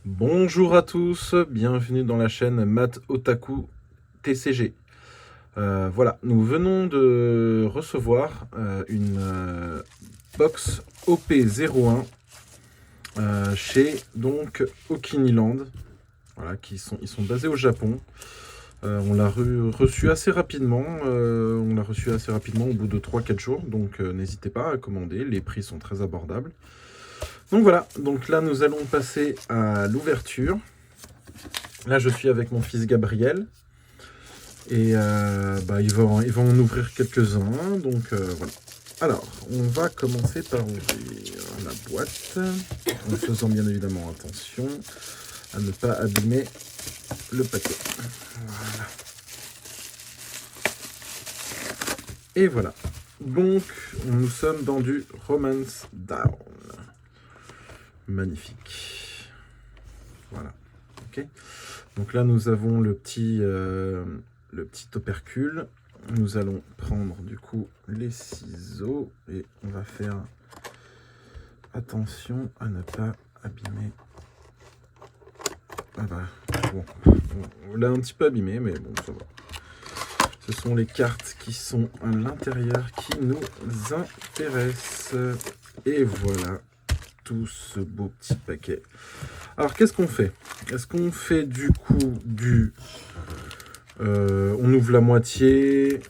Bonjour à tous, bienvenue dans la chaîne Math Otaku TCG. Voilà, nous venons de recevoir une box OP01 chez donc Okiniland. Voilà, ils sont basés au Japon. On l'a reçu assez rapidement. Au bout de 3-4 jours. Donc n'hésitez pas à commander, les prix sont très abordables. Donc voilà, donc là nous allons passer à l'ouverture. Là je suis avec mon fils Gabriel. Et il va en ouvrir quelques-uns. Donc voilà. Alors, on va commencer par ouvrir la boîte. En faisant bien évidemment attention à ne pas abîmer le paquet. Voilà. Et voilà. Donc, nous sommes dans du Romance Down. Magnifique. Voilà. Ok. Donc là, nous avons le petit opercule. Nous allons prendre du coup les ciseaux et on va faire attention à ne pas abîmer. Ah bah, bon, on l'a un petit peu abîmé, mais bon, ça va. Ce sont les cartes qui sont à l'intérieur qui nous intéressent. Et voilà, tout ce beau petit paquet. Alors, qu'est-ce qu'on fait? Est-ce qu'on fait du coup du... on ouvre la moitié...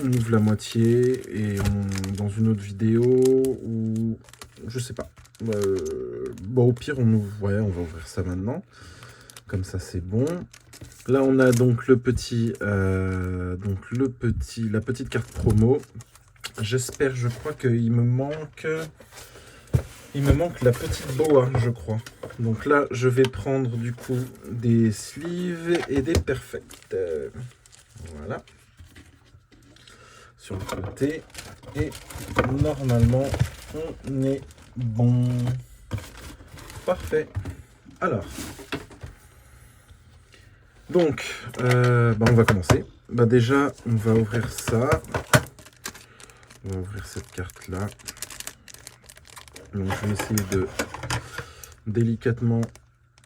On ouvre la moitié et dans une autre vidéo ou je sais pas. Bon, au pire, on va ouvrir ça maintenant. Comme ça, c'est bon. Là, on a donc la petite carte promo. J'espère, je crois qu'il me manque la petite boa, je crois. Donc là, je vais prendre du coup des sleeves et des perfects. Voilà. Sur le côté. Et normalement, on est bon. Parfait. Alors. Donc, on va commencer. Déjà, on va ouvrir ça. On va ouvrir cette carte-là. Donc, je vais essayer de délicatement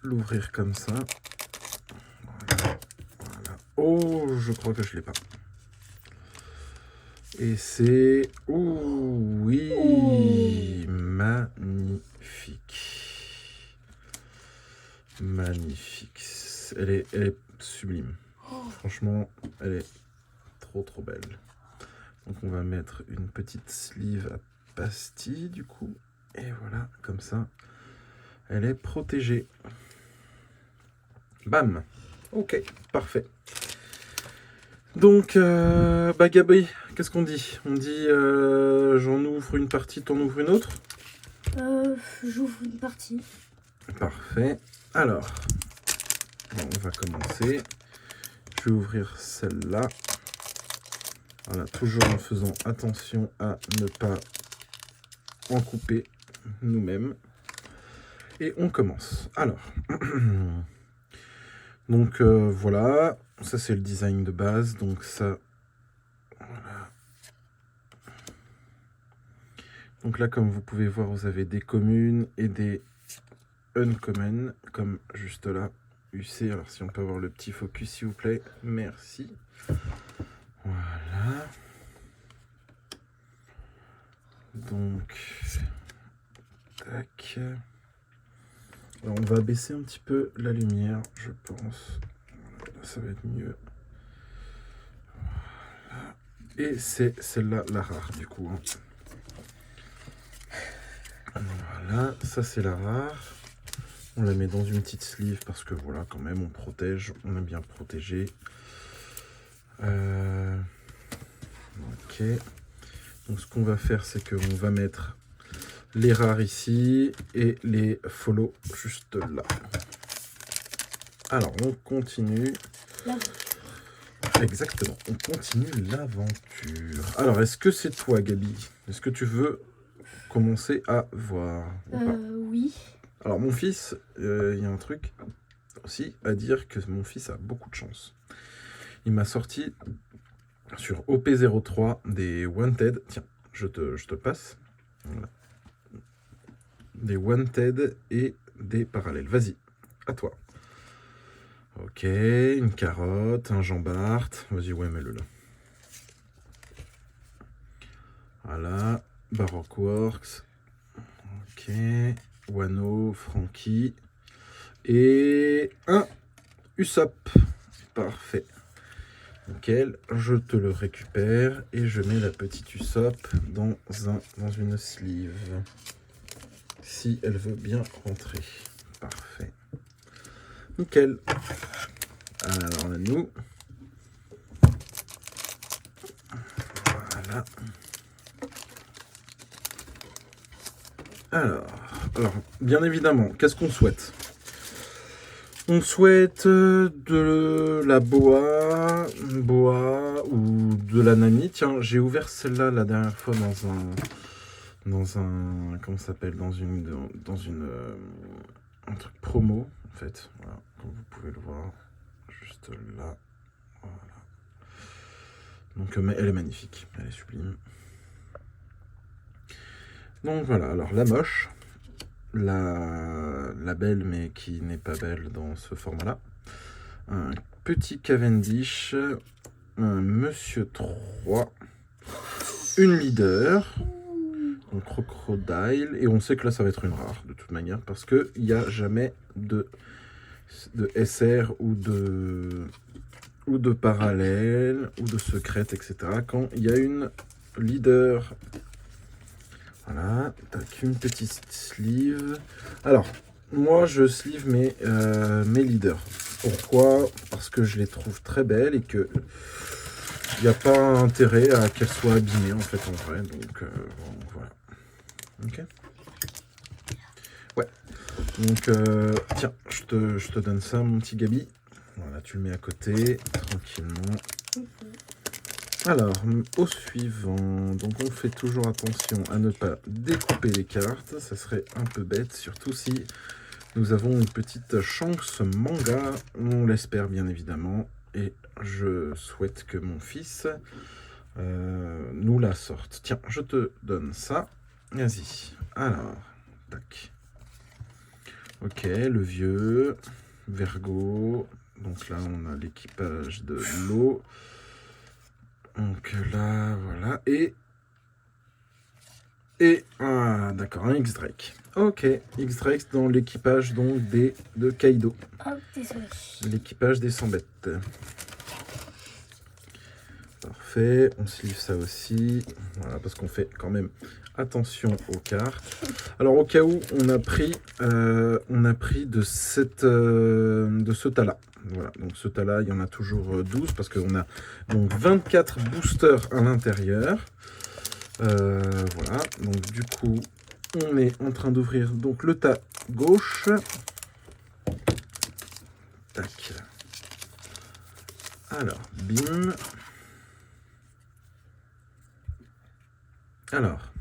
l'ouvrir comme ça. Voilà. Voilà. Oh, je crois que je ne l'ai pas. Et c'est... Ouh, oui, magnifique. Magnifique. Elle est sublime. Franchement, elle est trop belle. Donc on va mettre une petite sleeve à pastille du coup. Et voilà, comme ça, elle est protégée. Bam. Ok, parfait. Donc, Gabi, qu'est-ce qu'on dit? On dit j'en ouvre une partie, t'en ouvres une autre? J'ouvre une partie. Parfait. Alors, on va commencer. Je vais ouvrir celle-là. Voilà, toujours en faisant attention à ne pas en couper nous-mêmes. Et on commence. Alors, donc voilà, ça c'est le design de base. Donc ça, voilà. Donc là, comme vous pouvez voir, vous avez des communes et des uncommon, comme juste là, UC. Alors si on peut avoir le petit focus s'il vous plaît, merci. Voilà. Donc, tac. Alors on va baisser un petit peu la lumière, je pense. Voilà, ça va être mieux. Voilà. Et c'est celle-là, la rare, du coup. Voilà, ça c'est la rare. On la met dans une petite sleeve parce que voilà, quand même, on protège, on aime bien protéger. Ok. Donc ce qu'on va faire, c'est qu'on va mettre les rares ici et les follow juste là. Alors, on continue. Exactement, on continue l'aventure. Alors, est-ce que c'est toi, Gabi? Est-ce que tu veux commencer à voir ou pas? Oui. Alors, mon fils, il y a un truc aussi à dire que mon fils a beaucoup de chance. Il m'a sorti sur OP03 des Wanted. Tiens, je te passe. Voilà. Des Wanted et des parallèles. Vas-y, à toi. Ok, une carotte, un Jean Bart. Vas-y, ouais, mets-le là. Voilà, Baroque Works. Ok, Wano, Frankie. Et un Usopp. Parfait. Nickel, je te le récupère et je mets la petite Usopp dans une sleeve. Si elle veut bien rentrer. Parfait. Nickel. Alors là, nous. Voilà. Alors, bien évidemment, qu'est-ce qu'on souhaite? On souhaite de la boa ou de la Nani. Tiens, j'ai ouvert celle-là la dernière fois comment ça s'appelle, dans un truc promo en fait. Voilà, comme vous pouvez le voir, juste là. Voilà. Donc elle est magnifique, elle est sublime. Donc voilà, alors la moche. La belle mais qui n'est pas belle dans ce format là, un petit Cavendish, un Monsieur 3, une leader, donc Crocodile, et on sait que là ça va être une rare de toute manière parce que il n'y a jamais de SR ou de parallèle ou de secrète, etc. quand il y a une leader. Voilà, tac, une petite sleeve. Alors, moi je sleeve mes leaders. Pourquoi? Parce que je les trouve très belles et que il n'y a pas intérêt à qu'elles soient abîmées en fait en vrai. Donc voilà. Ok. Ouais. Donc tiens, je te donne ça mon petit Gabi. Voilà, tu le mets à côté, tranquillement. Alors, au suivant, donc on fait toujours attention à ne pas découper les cartes, ça serait un peu bête, surtout si nous avons une petite chance manga, on l'espère bien évidemment, et je souhaite que mon fils nous la sorte. Tiens, je te donne ça, vas-y, alors, tac. Ok, le vieux, Vergo, donc là on a l'équipage de l'eau. Donc là, voilà. Et d'accord, un X-Drake. Ok, X-Drake dans l'équipage donc de Kaido. Oh, désolé. L'équipage des 100 bêtes. Parfait, on sleeve ça aussi. Voilà, parce qu'on fait quand même attention aux cartes. Alors au cas où, on a pris de ce tas-là. Voilà, donc ce tas-là, il y en a toujours 12 parce qu'on a donc 24 boosters à l'intérieur. Voilà, donc du coup, on est en train d'ouvrir donc le tas gauche. Tac. Alors, bim. Alors.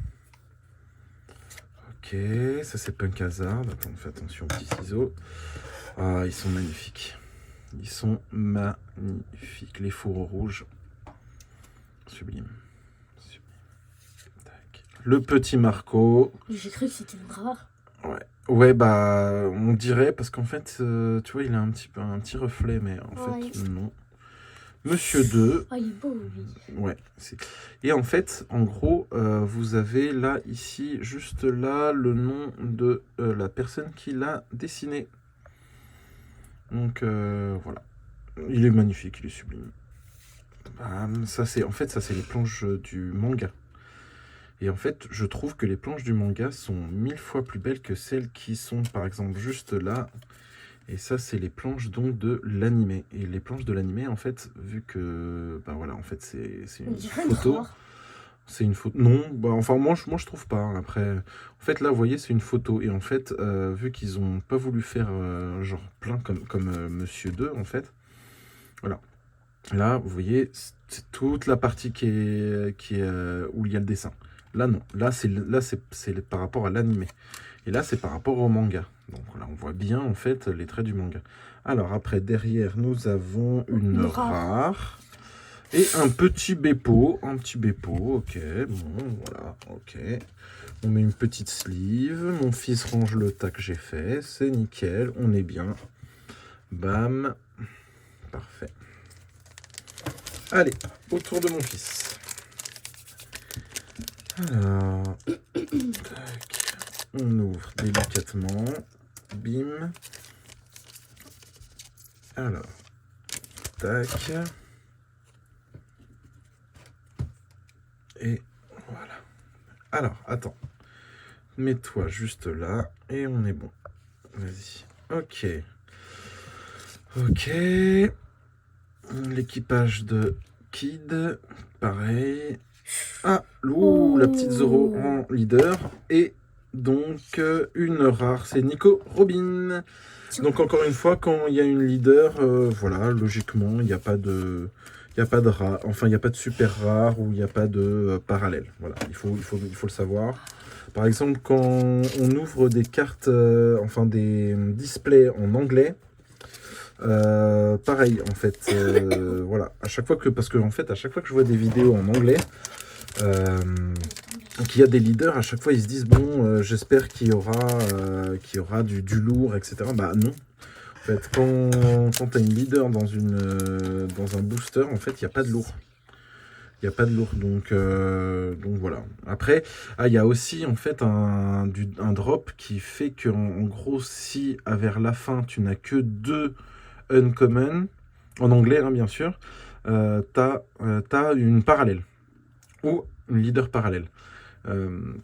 Ok, ça c'est Punk Hazard. Attends, on fait attention aux petits ciseaux. Ah, ils sont magnifiques. Ils sont magnifiques. Les fourreaux rouges. Sublime. Tac. Le petit Marco. J'ai cru que c'était une rare. Ouais. Ouais, bah, on dirait, parce qu'en fait, tu vois, il a un petit reflet, mais en fait, non. Monsieur 2. Ah, il est beau, lui. Ouais. Et en fait, en gros, vous avez là, ici, juste là, le nom de la personne qui l'a dessiné. Donc, voilà. Il est magnifique, il est sublime. Ça, c'est les planches du manga. Et en fait, je trouve que les planches du manga sont 1000 fois plus belles que celles qui sont, par exemple, juste là. Et ça, c'est les planches donc de l'animé. Et les planches de l'animé, en fait, vu que, bah voilà, en fait, c'est une photo. C'est une photo. Non, bah enfin moi je trouve pas. Après, en fait là, vous voyez, c'est une photo. Et en fait, vu qu'ils ont pas voulu faire genre plein comme Monsieur 2, en fait, voilà. Là, vous voyez, c'est toute la partie qui est où il y a le dessin. Là, non. Là, c'est par rapport à l'animé. Et là, c'est par rapport au manga. Donc là, on voit bien, en fait, les traits du manga. Alors, après, derrière, nous avons une rare. Et un petit Bepo, ok, bon, voilà, ok. On met une petite sleeve, mon fils range le tas que j'ai fait, c'est nickel, on est bien. Bam, parfait. Allez, autour de mon fils. Alors, tac, on ouvre délicatement, bim. Alors, tac. Et voilà. Alors, attends. Mets-toi juste là et on est bon. Vas-y. Ok. Ok. L'équipage de Kid, pareil. Ah, la petite Zoro en leader. Et donc, une rare, c'est Nico Robin. Donc, encore une fois, quand il y a une leader, voilà, logiquement, il n'y a pas de... Il n'y a pas de rare, enfin il n'y a pas de super rare ou il n'y a pas de parallèle. Voilà, il faut le savoir. Par exemple, quand on ouvre des cartes, enfin des displays en anglais, pareil en fait, voilà, à chaque fois que, parce que en fait, à chaque fois que je vois des vidéos en anglais, qu'il y a des leaders, à chaque fois ils se disent bon, j'espère qu'il y aura du lourd, etc. Bah non. En fait, quand tu as une leader dans un booster, en fait, il n'y a pas de lourd. Il n'y a pas de lourd, donc voilà. Après, il y a aussi en fait un drop qui fait que en gros, si vers la fin tu n'as que 2 uncommon, en anglais hein, bien sûr, t'as une parallèle ou une leader parallèle.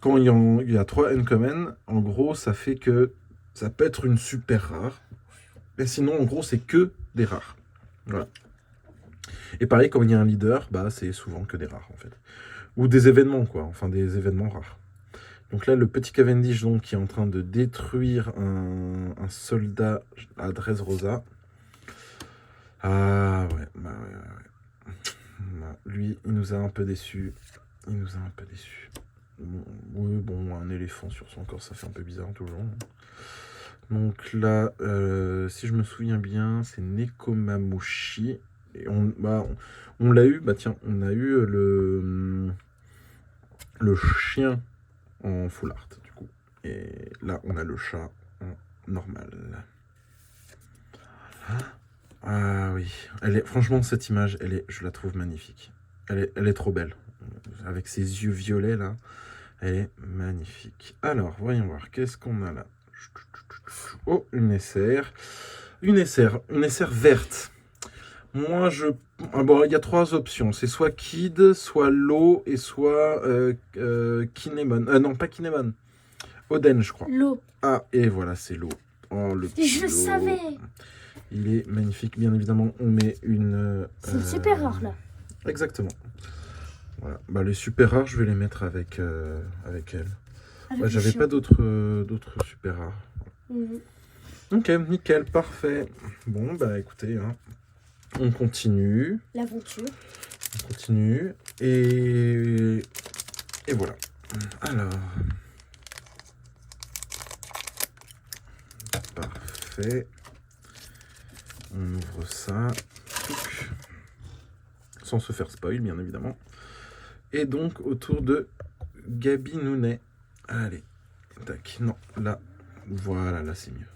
Quand il y a 3 uncommon, en gros, ça fait que ça peut être une super rare. Mais sinon, en gros, c'est que des rares. Voilà. Et pareil, quand il y a un leader, bah, c'est souvent que des rares, en fait. Ou des événements, quoi. Enfin, des événements rares. Donc là, le petit Cavendish, donc, qui est en train de détruire un soldat à Dressrosa. Ah, ouais. Bah, bah, lui, il nous a un peu déçus. Bon, oui, bon, un éléphant sur son corps, ça fait un peu bizarre, toujours. Donc là, si je me souviens bien, c'est Nekomamushi. Et on l'a eu, bah tiens, on a eu le chien en full art, du coup. Et là, on a le chat en normal. Ah oui, franchement, cette image, je la trouve magnifique. Elle est trop belle. Avec ses yeux violets, là, elle est magnifique. Alors, voyons voir, qu'est-ce qu'on a là? Oh, une SR. Une SR verte. Moi, bon, il y a 3 options. C'est soit Kid, soit Lo et soit Kinemon. Non, pas Kinemon. Oden, je crois. L'eau. Ah, et voilà, c'est Lo. Oh, le petit Je Lo. savais. Il est magnifique. Bien évidemment, on met une... C'est super rare, là. Exactement. Voilà. Bah, les super rares, je vais les mettre avec elle. Bah, j'avais pas d'autres super rares. Ok, nickel, parfait. Bon, bah écoutez, hein, on continue. L'aventure. On continue. Et voilà. Alors. Parfait. On ouvre ça. Sans se faire spoil, bien évidemment. Et donc, autour de Gabi Nounet. Allez. Tac. Non, là. Voilà, là, c'est mieux.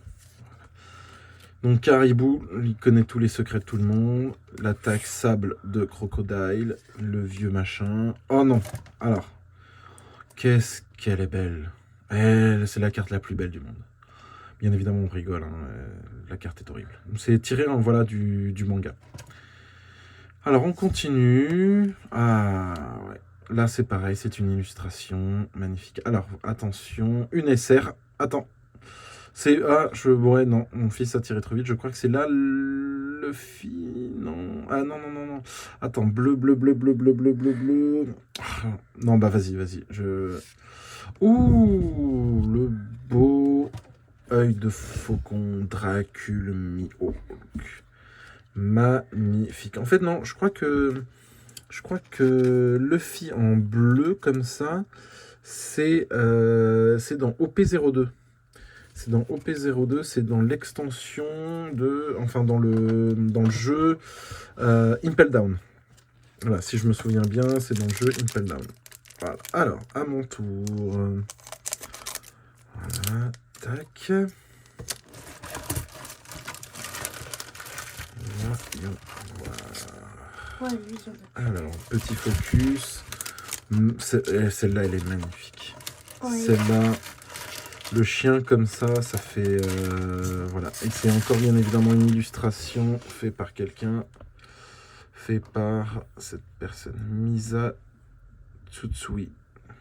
Donc Caribou, il connaît tous les secrets de tout le monde. L'attaque sable de Crocodile, le vieux machin. Oh non. Alors, qu'est-ce qu'elle est belle. C'est la carte la plus belle du monde. Bien évidemment, on rigole. Hein. La carte est horrible. C'est tiré voilà, du manga. Alors, on continue. Ah, ouais. Là, c'est pareil. C'est une illustration magnifique. Alors, attention. Une SR. Attends. C'est... Ah, ouais, non, mon fils a tiré trop vite. Je crois que c'est là le non. Ah, non. Attends, bleu. Ah, non, bah, vas-y. Ouh, le beau œil de faucon Dracule Mihawk. Magnifique. En fait, non, je crois que Luffy en bleu, comme ça, c'est dans OP02. C'est dans OP02, c'est dans l'extension de... Enfin, dans le jeu Impel Down. Voilà, si je me souviens bien, c'est dans le jeu Impel Down. Voilà. Alors, à mon tour. Voilà, tac. Voyons voir. Ouais, lui, il y en a. Alors, petit focus. Celle-là, elle est magnifique. Ouais. Celle-là, le chien comme ça fait... voilà. Et c'est encore bien évidemment une illustration faite par quelqu'un. Fait par cette personne, Misa Tsutsui.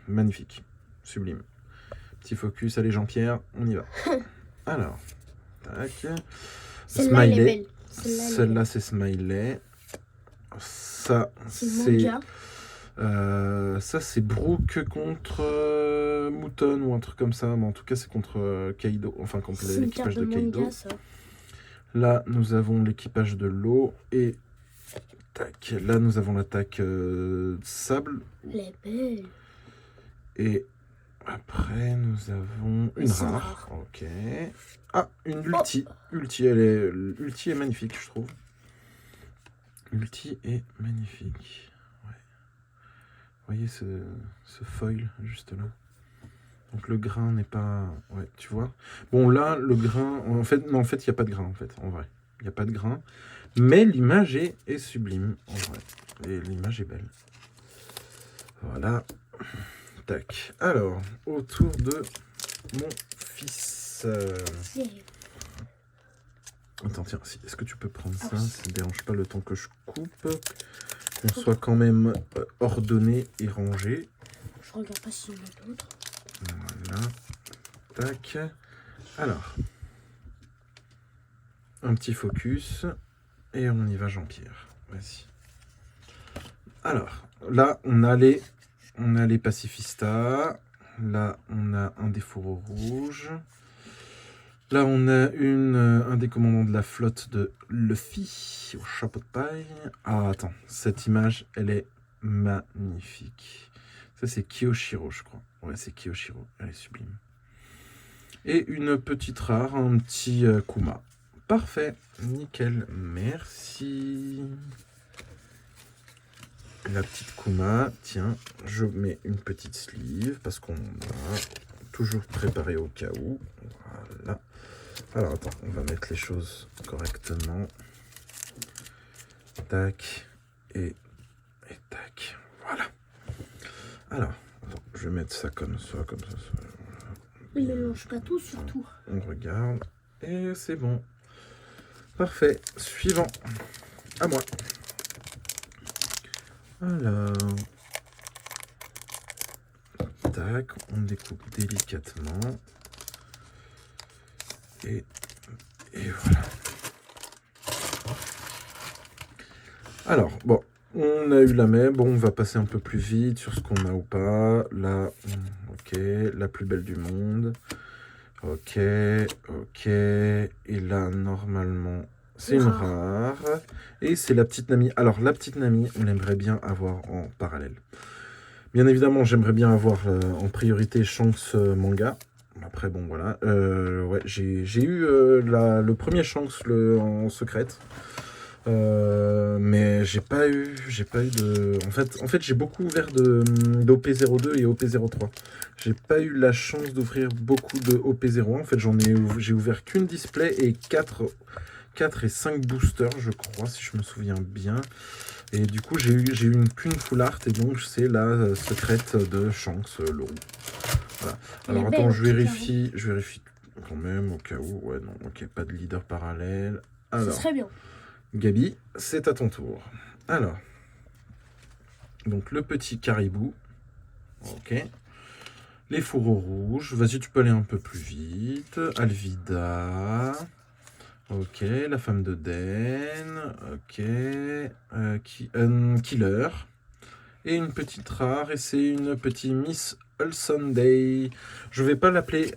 Magnifique. Sublime. Petit focus, allez Jean-Pierre, on y va. Alors, tac. Celle-là, elle est Smiley. belle. Celle-là, c'est Smiley. Ça, c'est manga. ça, c'est Brooke contre Mouton ou un truc comme ça. Mais en tout cas, c'est contre Kaido. Enfin, contre C'est une l'équipage carte de de Kaido. manga, ça. Là, nous avons l'équipage de l'eau. Et tac, là, nous avons l'attaque sable. Elle est belle. Et après, nous avons une C'est rare. Ok. Ah, une ulti. Ulti est magnifique, je trouve. Ulti est magnifique. Ouais. Vous voyez ce foil juste là. Donc le grain n'est pas... Ouais, tu vois. Bon, là, le grain... En fait, il n'y a pas de grain, en fait, en vrai. Il n'y a pas de grain. Mais l'image est sublime, en vrai. Et l'image est belle. Voilà. Tac. Alors, autour de mon fils. Attends, tiens, est-ce que tu peux prendre ça? Ça ne dérange pas le temps que je coupe. Qu'on soit quand même ordonné et rangé. Je regarde pas s'il y en a d'autres. Voilà. Tac. Alors. Un petit focus. Et on y va, Jean-Pierre. Vas-y. Alors, là, on a les pacifistas. Là, on a un des fourreaux rouges. Là, on a un des commandants de la flotte de Luffy au chapeau de paille. Ah, attends, cette image, elle est magnifique. Ça, c'est Kiyoshiro, je crois. Ouais, c'est Kiyoshiro, elle est sublime. Et une petite rare, un petit Kuma. Parfait, nickel, merci. La petite Kuma, tiens, je mets une petite sleeve parce qu'on a toujours préparé au cas où. Voilà. Alors attends, on va mettre les choses correctement. Tac et tac. Voilà. Alors, attends, je vais mettre ça comme ça, comme ça. Il ne mélange pas tout, surtout. On regarde et c'est bon. Parfait. Suivant. À moi. Alors, tac, on découpe délicatement. Et voilà. Alors, bon, on a eu la même. Bon, on va passer un peu plus vite sur ce qu'on a ou pas. Là, ok, la plus belle du monde. Ok. Et là, normalement... C'est une rare. Et c'est la petite Nami. Alors, la petite Nami, on aimerait bien avoir en parallèle. Bien évidemment, j'aimerais bien avoir en priorité Shanks manga. Après, bon, voilà. Ouais, j'ai eu le premier Shanks en secrète. Mais j'ai pas eu de... En fait j'ai beaucoup ouvert d'OP02 et OP03. J'ai pas eu la chance d'ouvrir beaucoup de OP01. En fait, j'ai ouvert qu'une display et 4 et 5 boosters, je crois, si je me souviens bien. Et du coup, j'ai eu qu'une full art, et donc c'est la secrète de Shanks, le roux. Voilà. Alors attends, je vérifie quand même, au cas où. Ouais, non, ok, pas de leader parallèle. Alors, ce serait bien. Gabi, c'est à ton tour. Alors, donc le petit caribou. Ok. Les fourreaux rouges. Vas-y, tu peux aller un peu plus vite. Alvida. Ok, la femme de Den. Ok. Killer. Et une petite rare. Et c'est une petite Miss All Sunday. Je vais pas l'appeler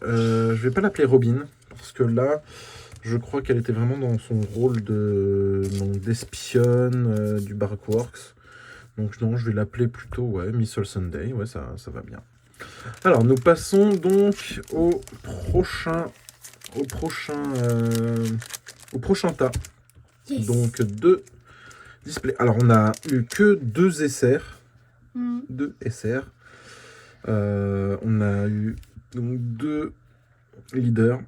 Robin. Parce que là, je crois qu'elle était vraiment dans son rôle d'espionne du Baroqueworks. Donc non, je vais l'appeler plutôt Miss All Sunday. Ouais, ça va bien. Alors, nous passons donc au prochain tas. Yes. Donc, deux display. Alors, on a eu que 2 SR. Hmm. 2 SR. On a eu donc 2 leaders.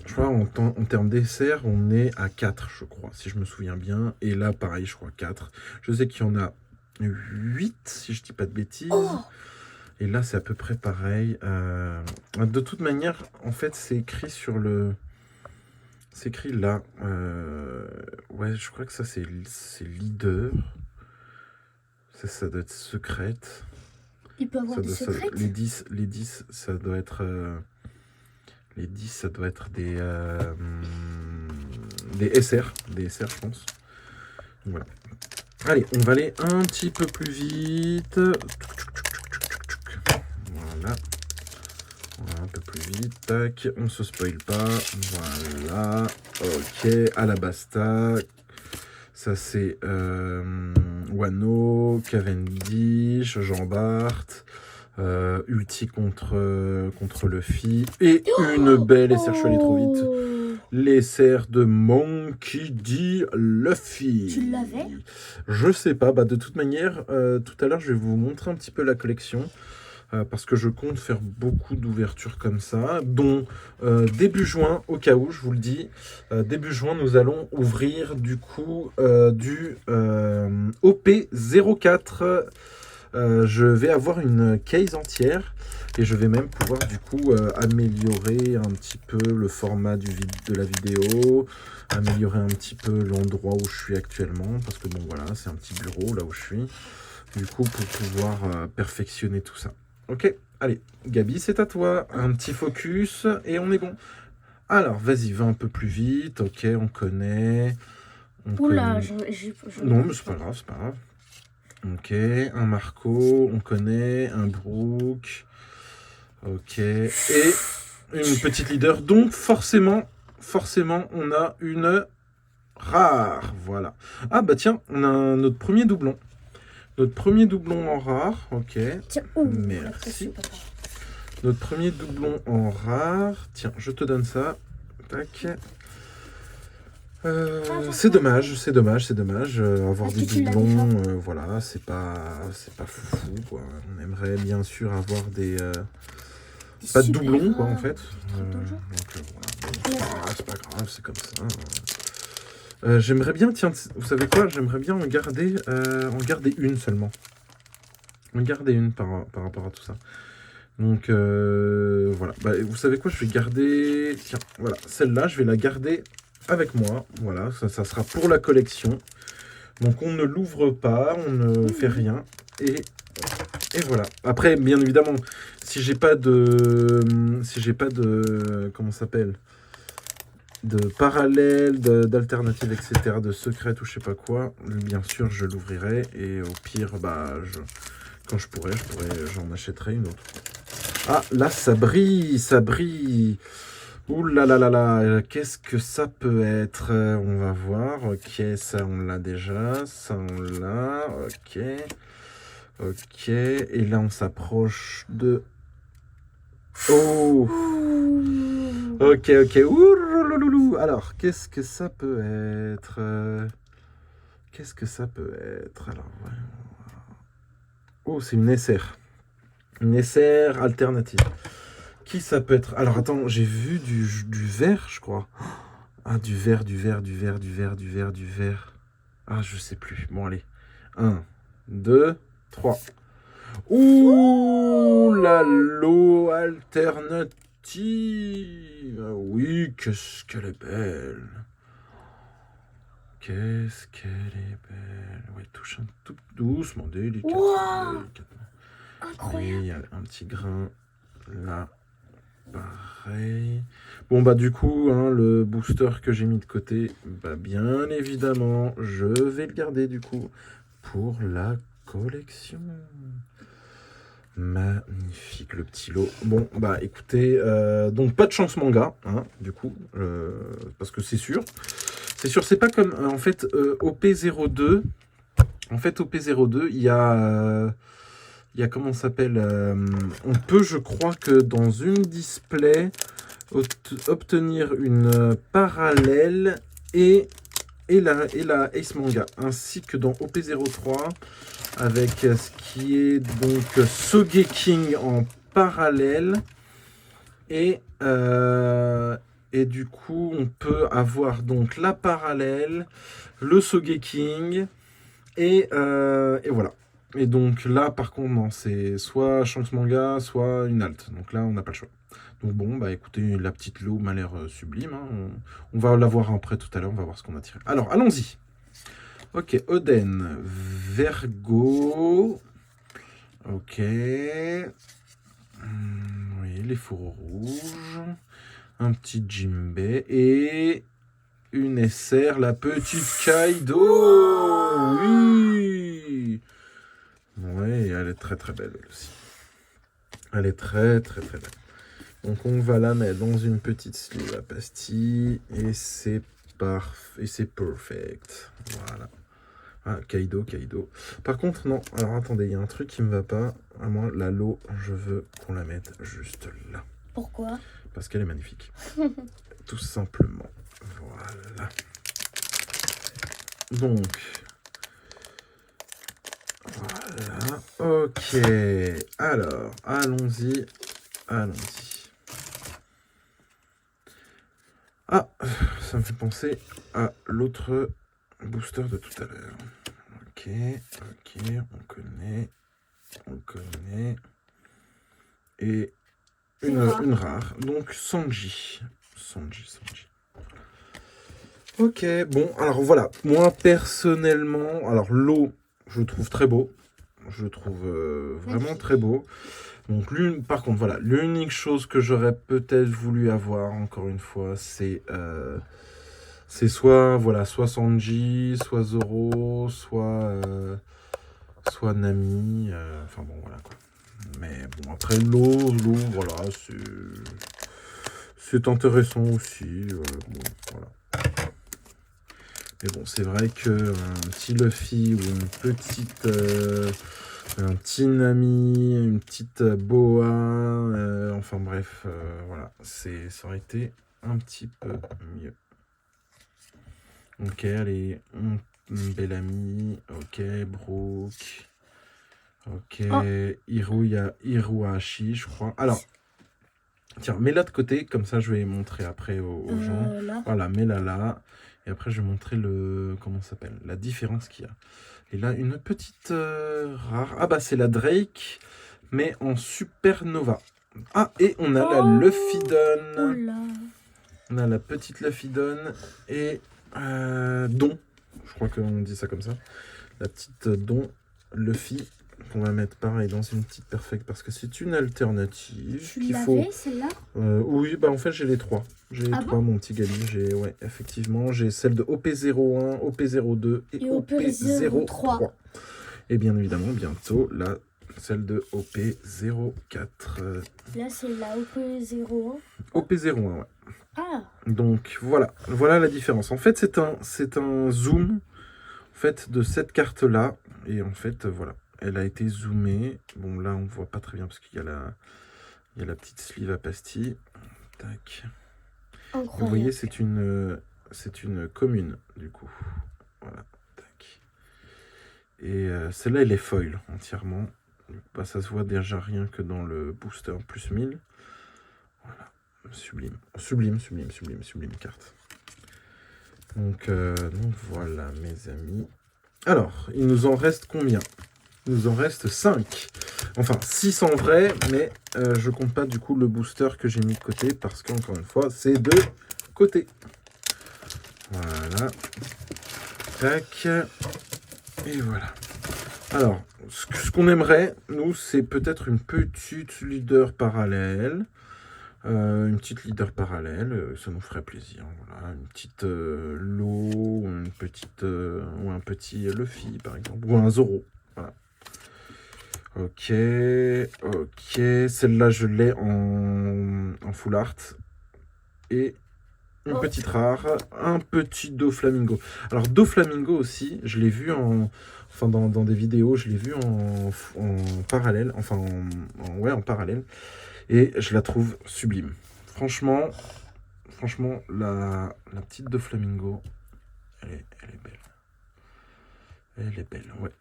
Je crois en termes d'SR, on est à 4, je crois, si je me souviens bien. Et là, pareil, je crois 4. Je sais qu'il y en a 8, si je dis pas de bêtises. Oh, Et là, c'est à peu près pareil. De toute manière, en fait, c'est écrit sur le... C'est écrit là. Ouais, je crois que ça, c'est leader. Ça doit être secrète. il peut avoir des secrets. Les 10, ça doit être... les 10, ça doit être des SR. Des SR, je pense. Voilà. Allez, on va aller un petit peu plus vite. Voilà. Un peu plus vite. Tac. On se spoil pas. Voilà. Ok. Alabasta. Ça, c'est Wano, Cavendish, Jean Bart. Ulti contre Luffy. Et une belle SR, je suis allé trop vite. Les SR de Monkey D. Luffy. Tu l'avais? Je sais pas. Bah, de toute manière, tout à l'heure, je vais vous montrer un petit peu la collection. Parce que je compte faire beaucoup d'ouvertures comme ça, dont début juin, au cas où, je vous le dis, début juin, nous allons ouvrir du coup du OP04. Je vais avoir une case entière et je vais même pouvoir du coup améliorer un petit peu le format de la vidéo, améliorer un petit peu l'endroit où je suis actuellement, parce que bon voilà, c'est un petit bureau là où je suis, du coup pour pouvoir perfectionner tout ça. Ok, allez, Gabi, c'est à toi. Un petit focus et on est bon. Alors, vas-y, va un peu plus vite. Ok, on connaît. Oula, Non, mais c'est pas grave, c'est pas grave. Ok, un Marco, on connaît. Un Brook. Ok, et une petite leader. Donc, forcément, on a une rare. Voilà. Ah, bah tiens, on a notre premier doublon. Notre premier doublon en rare, ok. Tiens, merci. Notre premier doublon en rare. Tiens, je te donne ça. Tac. C'est dommage. Avoir des doublons, voilà, c'est pas fou, quoi. On aimerait bien sûr avoir pas de doublons, quoi, en fait. Donc voilà, c'est pas grave, c'est comme ça. J'aimerais bien, tiens, vous savez quoi? J'aimerais bien en garder une seulement. En garder une par rapport à tout ça. Donc voilà. Bah, vous savez quoi? Je vais garder. Tiens, voilà. Celle-là, je vais la garder avec moi. Voilà. Ça sera pour la collection. Donc on ne l'ouvre pas, on ne fait rien. Et voilà. Après, bien évidemment, si j'ai pas de. Comment ça s'appelle? De parallèle, d'alternatives, etc., de secrètes ou je sais pas quoi, bien sûr, je l'ouvrirai. Et au pire, bah, quand je pourrai, j'en achèterai une autre. Ah, là, ça brille. Ouh là là là là, qu'est-ce que ça peut être? On va voir. Ok, ça, on l'a déjà. Ça, on l'a. Ok. Ok. Et là, on s'approche de... Oh! Ok. Ouh, alors, qu'est-ce que ça peut être? Alors, ouais. Oh, c'est une SR. Une SR alternative. Qui ça peut être? Alors, attends, j'ai vu du vert, je crois. Ah, du vert. Ah, je sais plus. Bon, allez. 1, 2, 3. Ouh, la l'eau alternative. Ah oui, qu'est-ce qu'elle est belle. Qu'est-ce qu'elle est belle. Ouais, touche un tout doucement, délicatement. Wow, Oui, il y incroyable. a un petit grain là. Pareil. Bon, bah du coup, hein, le booster que j'ai mis de côté, bah bien évidemment, je vais le garder du coup pour la collection. Magnifique le petit lot. Bon, bah écoutez, donc pas de chance manga, hein, du coup, parce que c'est sûr. C'est pas comme, en fait, OP02. En fait, OP02, il y a comment ça s'appelle, on peut, je crois que dans une display, obtenir une parallèle et et la Ace Manga, ainsi que dans OP03, avec ce qui est donc Sogeking en parallèle. Et du coup, on peut avoir donc la parallèle, le Sogeking, et voilà. Et donc là, par contre, non, c'est soit Shanks Manga, soit une alt. Donc là, on n'a pas le choix. Donc bon, bah écoutez, la petite lot m'a l'air sublime. Hein. On va la voir après tout à l'heure, on va voir ce qu'on a tiré. Alors, allons-y. Ok, Oden, Vergo. Ok. Oui, les fourreaux rouges. Un petit Jimbei. Et une SR, la petite Kaido. Oui. Oui, elle est très très belle elle aussi. Elle est très très très belle. Donc on va la mettre dans une petite sleeve à pastille. Et c'est parfait. Et c'est perfect. Voilà. Ah, Kaido. Par contre, non. Alors attendez, il y a un truc qui me va pas. À moi, la lot, je veux qu'on la mette juste là. Pourquoi? Parce qu'elle est magnifique. Tout simplement. Voilà. Donc. Voilà. Ok. Alors, allons-y. Ah, ça me fait penser à l'autre booster de tout à l'heure. Ok, on connaît. Et une rare. Donc Sanji. Ok, bon, alors voilà. Moi, personnellement, alors l'eau, je le trouve très beau. Je le trouve vraiment très beau. Donc, par contre, voilà, l'unique chose que j'aurais peut-être voulu avoir, encore une fois, c'est soit Sanji, soit Zoro, soit Nami. Enfin bon, voilà quoi. Mais bon, après l'eau, voilà, c'est intéressant aussi. Bon, voilà. Mais bon, c'est vrai qu'un petit Luffy ou un petit Nami, une petite Boa, enfin bref, voilà, ça aurait été un petit peu mieux. Ok, allez, Bellamy, ok, Brooke, ok, Hiruhashi, je crois. Alors, tiens, mets-la de côté, comme ça je vais montrer après aux gens. Là. Voilà, mets-la là. Et après, je vais montrer comment ça s'appelle, la différence qu'il y a. Et là, une petite rare. Ah bah, c'est la Drake, mais en Supernova. Ah, et on a la Luffy Dawn. On a la petite Luffy Dawn et Don. Je crois qu'on dit ça comme ça. La petite Don Luffy. Qu'on va mettre pareil dans une petite perfect parce que c'est une alternative. Tu l'avais celle-là? Oui, bah en fait j'ai les trois. J'ai les trois, mon petit Gali. Ouais, effectivement, j'ai celle de OP01, OP02 et OP03. Et bien évidemment, bientôt, celle de OP04. Là, c'est la OP01. OP01, ouais. Ah. Donc voilà la différence. En fait, c'est un zoom en fait, de cette carte-là. Et en fait, voilà. Elle a été zoomée. Bon, là, on ne voit pas très bien parce qu'il y a la petite sleeve à pastille. Tac. Incroyable. Vous voyez, c'est une commune, du coup. Voilà. Tac. Et celle-là, elle est foil entièrement. Bah, ça se voit déjà rien que dans le booster plus 1000. Voilà. Sublime carte. Donc voilà, mes amis. Alors, il nous en reste combien? Il nous en reste 5. Enfin, 6 en vrai, mais je compte pas du coup le booster que j'ai mis de côté parce qu'encore une fois, c'est de côté. Voilà. Tac. Et voilà. Alors, ce qu'on aimerait, nous, c'est peut-être une petite leader parallèle. Une petite leader parallèle, ça nous ferait plaisir. Voilà, une petite Lo, une petite ou un petit Luffy par exemple, ou un Zoro. Voilà. Ok. Celle-là je l'ai en full art et une petite rare, un petit Doflamingo. Alors Doflamingo aussi, je l'ai vu dans des vidéos, je l'ai vu en parallèle, enfin en parallèle. Et je la trouve sublime. Franchement, la petite Doflamingo, elle est belle. Elle est belle, ouais.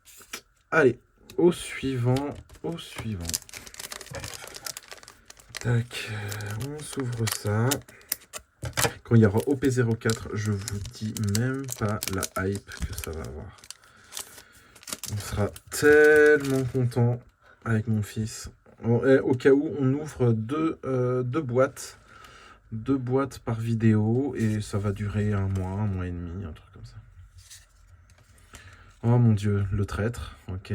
Allez, au suivant. Tac, on s'ouvre ça. Quand il y aura OP04, je vous dis même pas la hype que ça va avoir. On sera tellement content avec mon fils. Au cas où, on ouvre deux boîtes. 2 boîtes par vidéo et ça va durer un mois et demi, un truc comme ça. Oh mon dieu, le traître, ok.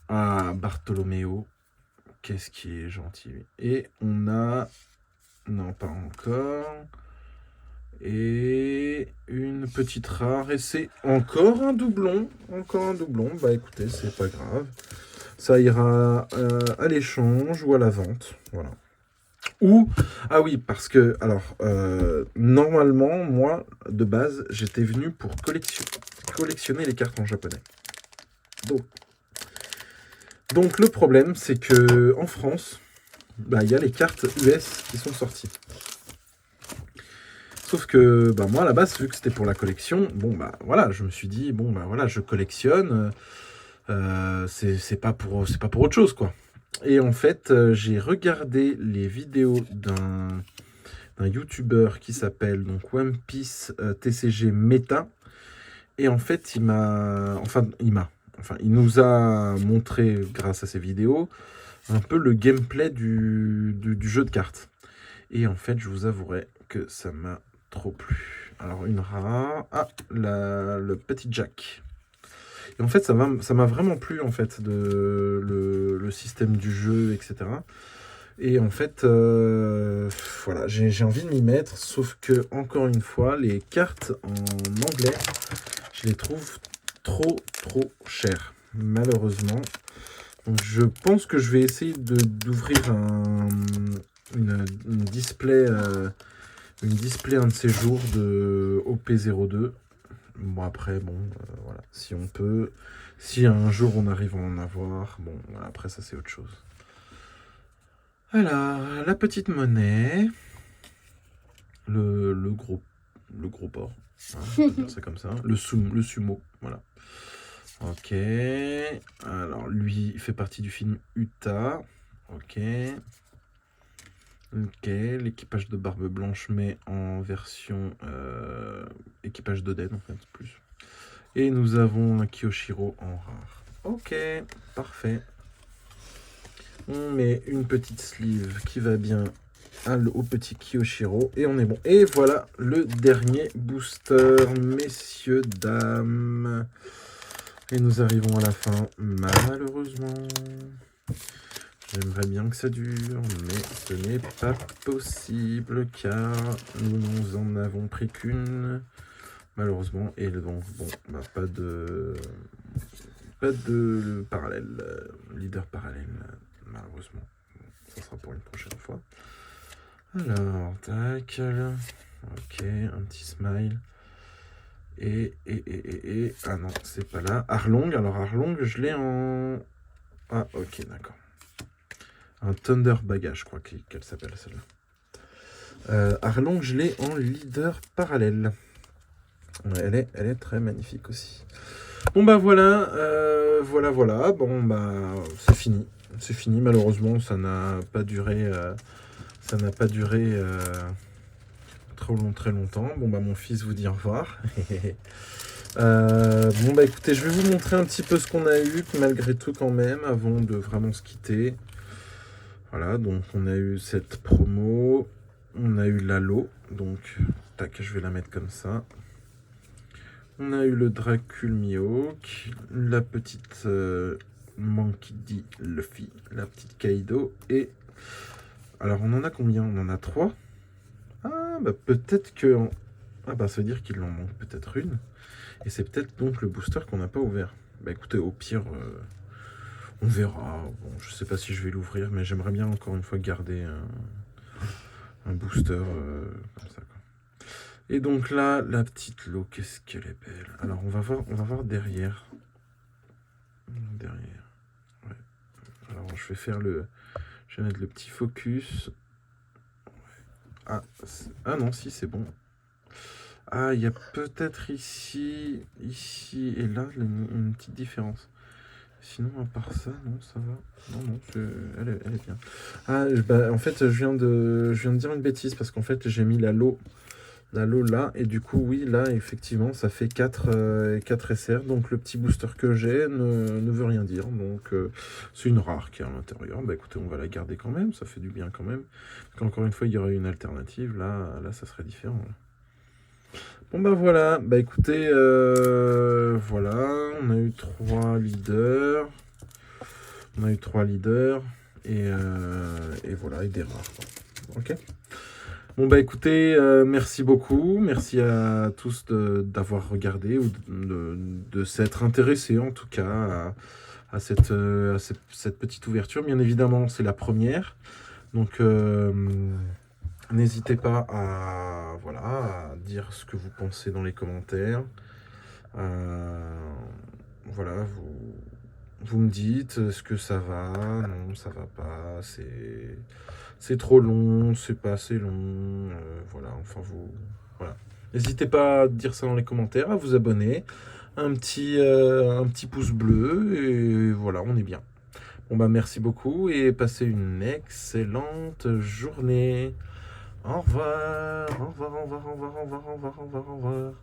Ah, Bartholoméo, qu'est-ce qui est gentil. Et on a... Non, pas encore. Et une petite rare. Et c'est encore un doublon. Bah écoutez, c'est pas grave. Ça ira à l'échange ou à la vente. Voilà. Ou, ah oui, parce que, alors, normalement, moi, de base, j'étais venu pour collectionner les cartes en japonais. Donc le problème, c'est que en France, bah, y a les cartes US qui sont sorties. Sauf que, bah, moi, à la base, vu que c'était pour la collection, bon, bah, voilà, je me suis dit, bon, bah, voilà, je collectionne, c'est pas pour autre chose, quoi. Et en fait, j'ai regardé les vidéos d'un YouTuber qui s'appelle donc One Piece TCG Meta. Et en fait, il nous a montré, grâce à ses vidéos, un peu le gameplay du jeu de cartes. Et en fait, je vous avouerai que ça m'a trop plu. Alors, une rare. Ah, le petit Jack. Et en fait, ça m'a vraiment plu, en fait, le système du jeu, etc. Et en fait, voilà, j'ai envie de m'y mettre, sauf que, encore une fois, les cartes en anglais, je les trouve trop chères, malheureusement. Donc je pense que je vais essayer d'ouvrir une display, un de ces jours de OP02. Bon après, bon, voilà, si on peut, si un jour on arrive à en avoir, bon, voilà, après ça c'est autre chose. Alors, la petite monnaie, le gros porc, hein, on peut dire ça comme ça, le sumo, voilà. Ok, alors lui il fait partie du film Utah, ok, l'équipage de Barbe Blanche mais en version équipage d'Oden en fait, plus. Et nous avons un Kyoshiro en rare. Ok, parfait. On met une petite sleeve qui va bien au petit Kyoshiro et on est bon. Et voilà le dernier booster, messieurs, dames. Et nous arrivons à la fin, malheureusement. J'aimerais bien que ça dure, mais ce n'est pas possible car nous en avons pris qu'une, malheureusement. Et donc, bon, bah, pas de parallèle, leader parallèle, malheureusement. Ça sera pour une prochaine fois. Alors, tac. Ok, un petit smile. Et ah non, c'est pas là. Arlong, alors Arlong, je l'ai en... Ah, ok, d'accord. Un Thunder Bagage, je crois qu'elle s'appelle celle-là. Arlong, je l'ai en leader parallèle. Ouais, elle est très magnifique aussi. Bon bah voilà, voilà. Bon bah c'est fini. C'est fini, malheureusement, ça n'a pas duré... très longtemps. Bon bah mon fils vous dit au revoir. Bon bah écoutez, je vais vous montrer un petit peu ce qu'on a eu malgré tout quand même avant de vraiment se quitter. Voilà, donc on a eu cette promo, on a eu l'halo, donc tac, je vais la mettre comme ça. On a eu le Dracul Mihawk, la petite Monkey D. Luffy, la petite Kaido et... Alors on en a combien? On en a 3. Ah bah peut-être que... Ah bah ça veut dire qu'il en manque peut-être une. Et c'est peut-être donc le booster qu'on n'a pas ouvert. Bah écoutez, au pire, on verra. Bon, je sais pas si je vais l'ouvrir, mais j'aimerais bien encore une fois garder un booster comme ça, quoi. Et donc là, la petite Lo, qu'est-ce qu'elle est belle. Alors on va voir derrière. Derrière. Ouais. Alors je vais faire je vais mettre le petit focus. Ah non, si c'est bon. Ah, il y a peut-être ici et là une petite différence. Sinon, à part ça, non, ça va. Non, non, elle est bien. Ah, bah, en fait, je viens de dire une bêtise parce qu'en fait, j'ai mis la low là. Et du coup, oui, là, effectivement, ça fait 4 SR. Donc, le petit booster que j'ai ne veut rien dire. Donc, c'est une rare qui est à l'intérieur. Bah, écoutez, on va la garder quand même. Ça fait du bien quand même. Parce qu'encore une fois, il y aurait une alternative. Là, ça serait différent. Là. Bon bah voilà, bah écoutez, voilà, on a eu 3 leaders, et voilà, et des rares. Ok. Bon bah écoutez, merci beaucoup, merci à tous d'avoir regardé ou de s'être intéressés en tout cas à cette petite ouverture. Bien évidemment, c'est la première, donc n'hésitez pas voilà, à dire ce que vous pensez dans les commentaires. Voilà, vous me dites ce que ça va, non, ça va pas, c'est trop long, c'est pas assez long, voilà, enfin voilà. N'hésitez pas à dire ça dans les commentaires, à vous abonner, un petit pouce bleu, et voilà, on est bien. Bon bah merci beaucoup et passez une excellente journée. Au revoir, au revoir, au revoir, au revoir, au revoir, au revoir, au revoir, au revoir.